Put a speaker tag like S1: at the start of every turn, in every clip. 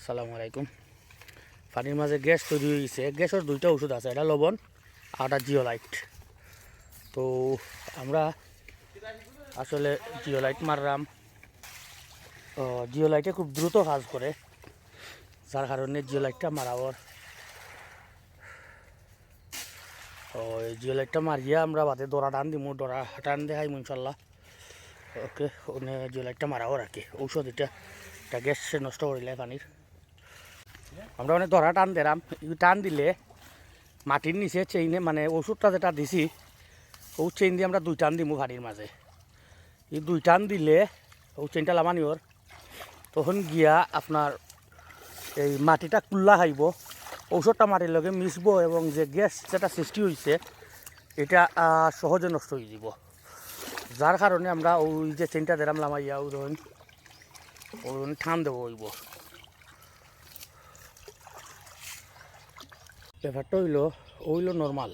S1: সালামু আলাইকুম। পানির মাঝে গ্যাস তৈরি হয়ে গেছে। গ্যাসের দুইটা ওষুধ আছে, এটা লবণ আর একটা জিওলাইট। তো আমরা আসলে জিওলাইট মারলাম। জিওলাইটে খুব দ্রুত কাজ করে, যার কারণে জিওলাইটটা মারাবার। এই জিওলাইটটা মারিয়া আমরা বাদে দরা টান দিমু, দরা টান দেখাই ইনশাল্লাহ। ওকে, ওনে জিওলাইটটা মারাও রাখি ঔষধ। এটা গ্যাস নষ্ট করিলে পানির আমরা অনেক দরা টান দিলাম। টান দিলে মাটির নিচে চেইনে মানে ওষুধটা যেটা দিছি ও চেইন দিয়ে আমরা দুই টান দিমু পানির মাঝে। এই দুই টান দিলে ও চেইনটা লামানি ওর তখন গিয়া আপনার এই মাটিটা কুল্লা খাইব, ঔষধটা মাটির লগে মিশবো এবং যে গ্যাস যেটা সৃষ্টি হয়েছে এটা সহজে নষ্ট হয়ে যাব। যার কারণে আমরা ওই যে চেইনটা দিলাম লামাইয়া ওই ঠান দেবো হইব। ব্যাপারটা হইলো নর্মাল।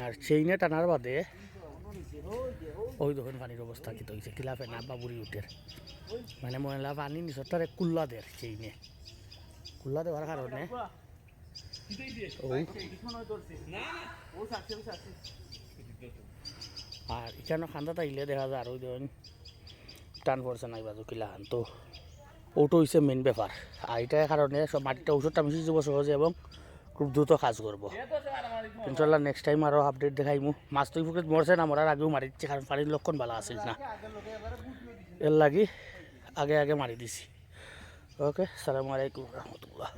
S1: আর চেইনে টানার বাদে ওই দেখুন পানির অবস্থা কি হয়েছে, কিলা ফেনা বা বুড়ি উঠের মানে ময়লা পানি নিচটারে কুল্লা দের চেইনে কুল্লা দেওয়ার কারণে আর এখানে খান্দা তাইলে দেখা যায় আর ওই দেখুন টান পড়ছে নাই বাজু কিলা খান। তো ওটা হচ্ছে মেন ব্যাপার। আর এটার কারণে সব মাটিটা ওষুধটা মিশিয়ে যাব সহজে এবং খুব দ্রুত কাজ করবো। ইনশাল্লাহ নেক্সট টাইম আরও আপডেট দেখাইমু। মাছ তো পুকুরে মরছে না, মরার আগেও মারি দিচ্ছে, কারণ পানির লক্ষণ ভালো আসিল না, এর লাগি আগে মারি দিছি। ওকে, সালামু আলাইকুম রহমতুল্লাহ।